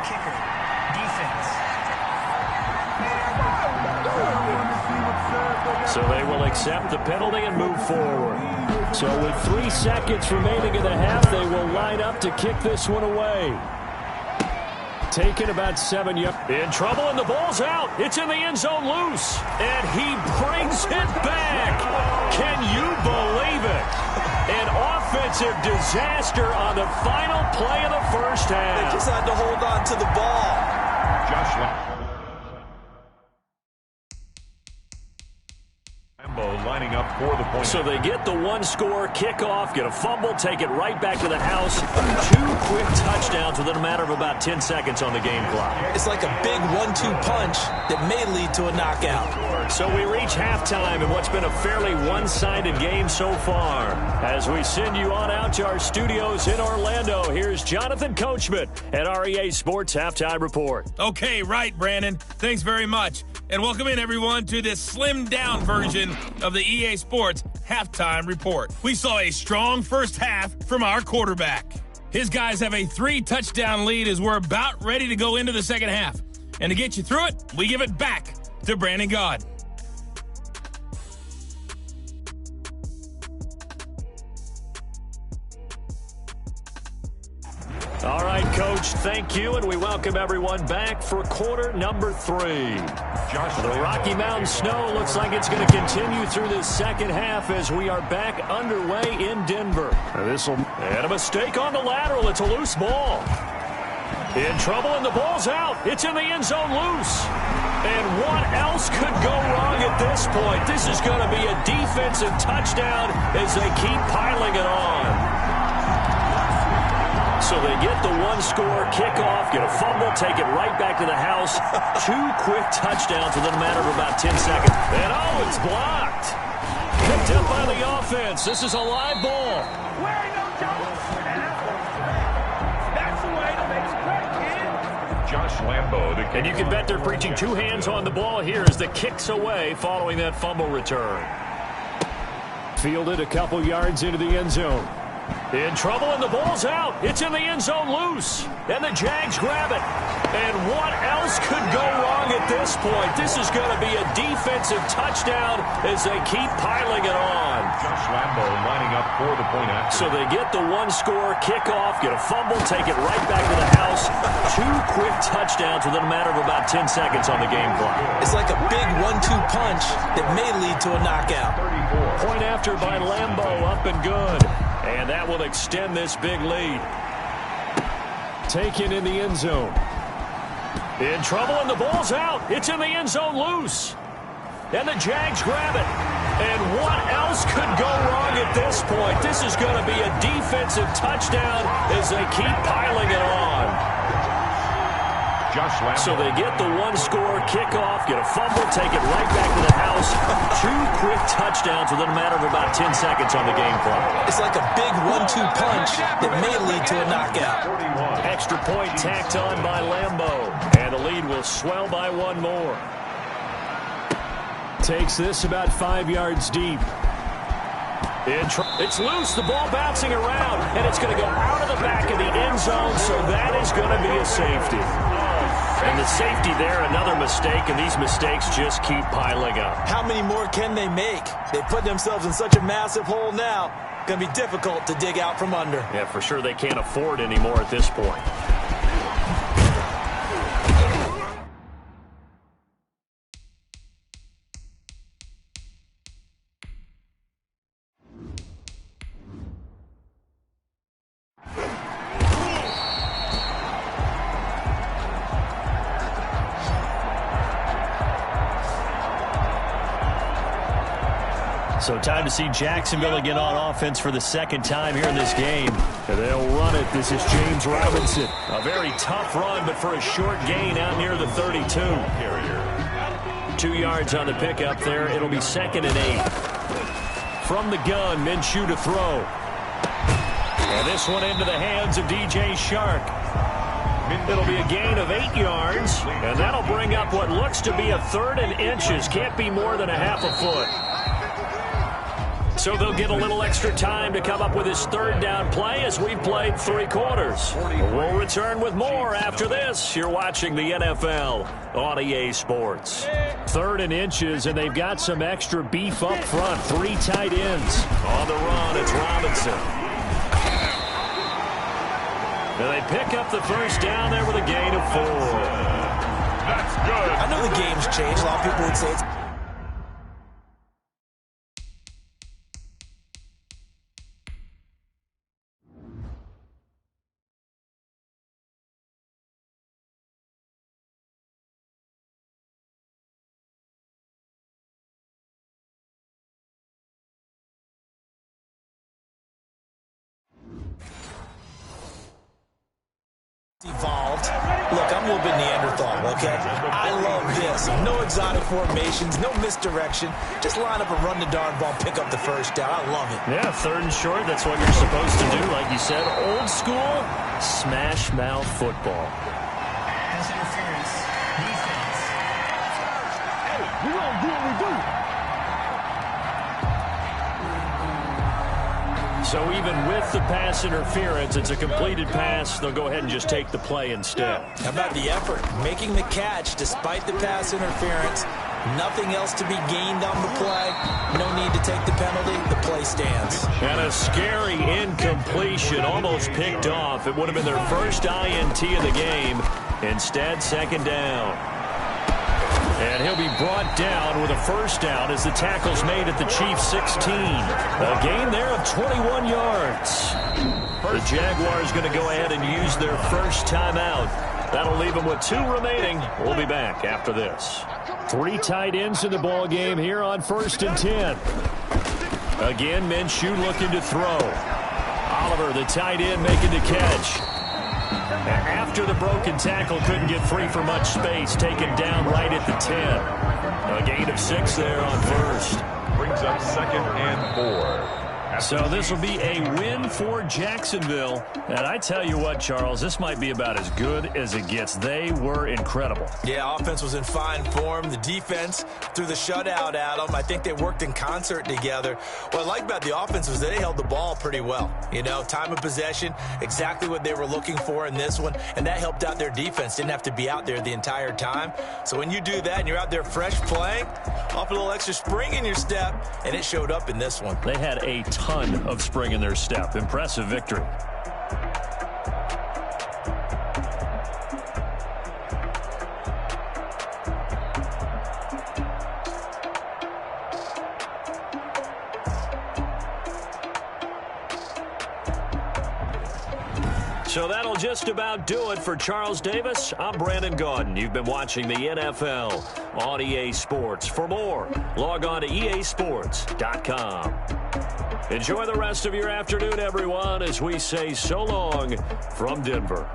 So they will accept the penalty and move forward. So with 3 seconds remaining in the half, they will line up to kick this one away. Taking about 7 yards. In trouble, and the ball's out. It's in the end zone loose. And he brings it back. Can you believe it? An offensive disaster on the final play of the first half. They just had to hold on to the ball. Josh Lambo lining up for the point. So they get the one-score kickoff, get a fumble, take it right back to the house. 2 quick touchdowns within a matter of about 10 seconds on the game clock. It's like a big 1-2 punch that may lead to a knockout. So we reach halftime in what's been a fairly one-sided game so far. As we send you on out to our studios in Orlando, here's Jonathan Coachman at REA Sports Halftime Report. Okay, right, Brandon. Thanks very much. And welcome in, everyone, to this slimmed-down version of the EA Sports Halftime Report. We saw a strong first half from our quarterback. His guys have a 3-touchdown lead as we're about ready to go into the second half. And to get you through it, we give it back to Brandon Gaud. All right, Coach, thank you, and we welcome everyone back for quarter number 3. The Rocky Mountain snow looks like it's going to continue through this second half as we are back underway in Denver. And a mistake on the lateral. It's a loose ball. In trouble, and the ball's out. It's in the end zone loose. And what else could go wrong at this point? This is going to be a defensive touchdown as they keep piling it on. So they get the one-score kickoff, get a fumble, take it right back to the house. 2 quick touchdowns within a matter of about 10 seconds. And oh, it's blocked. Picked up by the offense. This is a live ball. That's the way to make it quick, kid. Josh Lambo. And you can bet they're preaching 2 hands on the ball here as the kick's away following that fumble return. Fielded a couple yards into the end zone. In trouble, and the ball's out. It's in the end zone loose. And the Jags grab it. And what else could go wrong at this point? This is going to be a defensive touchdown as they keep piling it on. Josh Lambo lining up for the point after. So they get the one-score kickoff, get a fumble, take it right back to the house. 2 quick touchdowns within a matter of about 10 seconds on the game clock. It's like a big 1-2 punch that may lead to a knockout. Point after by Lambo, up and good. And that will extend this big lead. Taken in the end zone. In trouble, and the ball's out. It's in the end zone loose. And the Jags grab it. And what else could go wrong at this point? This is going to be a defensive touchdown as they keep piling it on. Josh Lambo. So they get the one-score kickoff, get a fumble, take it right back to the house. 2 quick touchdowns within a matter of about 10 seconds on the game clock. It's like a big 1-2 punch that may lead to a knockout. Extra point tacked on by Lambo. And the lead will swell by 1 more. Takes this about 5 yards deep. It's loose, the ball bouncing around, and it's going to go out of the back of the end zone, so that is going to be a safety. And the safety there, another mistake, and these mistakes just keep piling up. How many more can they make? They put themselves in such a massive hole now. Going to be difficult to dig out from under. Yeah, for sure they can't afford anymore at this point. So time to see Jacksonville again on offense for the second time here in this game. And they'll run it. This is James Robinson. A very tough run, but for a short gain out near the 32. 2 yards on the pickup there. It'll be 2nd and 8. From the gun, Minshew to throw. And this one into the hands of DJ Shark. It'll be a gain of 8 yards, and that'll bring up what looks to be a 3rd and inches. Can't be more than a half a foot. So they'll get a little extra time to come up with his 3rd down play as we've played 3 quarters. We'll return with more after this. You're watching the NFL on EA Sports. 3rd and inches, and they've got some extra beef up front. 3 tight ends. On the run, it's Robinson. And they pick up the 1st down there with a gain of 4. That's good. I know the game's changed. A lot of people would say it's... evolved. Look, I'm a little bit Neanderthal, okay? I love this. No exotic formations, no misdirection. Just line up and run the darn ball, pick up the 1st down. I love it. Yeah, 3rd and short, that's what you're supposed to do. Like you said, old school, smash mouth football. Pass interference. Defense. Hey, we gonna do what we do. So even with the pass interference, it's a completed pass. They'll go ahead and just take the play instead. How about the effort? Making the catch despite the pass interference. Nothing else to be gained on the play. No need to take the penalty. The play stands. And a scary incompletion, almost picked off. It would have been their first INT of the game. Instead, 2nd down. And he'll be brought down with a 1st down as the tackle's made at the Chiefs' 16. A gain there of 21 yards. The Jaguars going to go ahead and use their 1st timeout. That'll leave them with 2 remaining. We'll be back after this. 3 tight ends in the ball game here on 1st and 10. Again, Minshew looking to throw. Oliver, the tight end, making the catch. After the broken tackle, couldn't get free for much space, taken down right at the 10. A gain of 6 there on 1st. Brings up 2nd and 4. So this will be a win for Jacksonville. And I tell you what, Charles, this might be about as good as it gets. They were incredible. Yeah, offense was in fine form. The defense threw the shutout at them. I think they worked in concert together. What I like about the offense was they held the ball pretty well. You know, time of possession, exactly what they were looking for in this one. And that helped out their defense. Didn't have to be out there the entire time. So when you do that and you're out there fresh playing, off a little extra spring in your step, and it showed up in this one. They had a ton of spring in their step. Impressive victory. So that'll just about do it for Charles Davis. I'm Brandon Gaudin. You've been watching the NFL on EA Sports. For more, log on to easports.com. Enjoy the rest of your afternoon, everyone, as we say so long from Denver.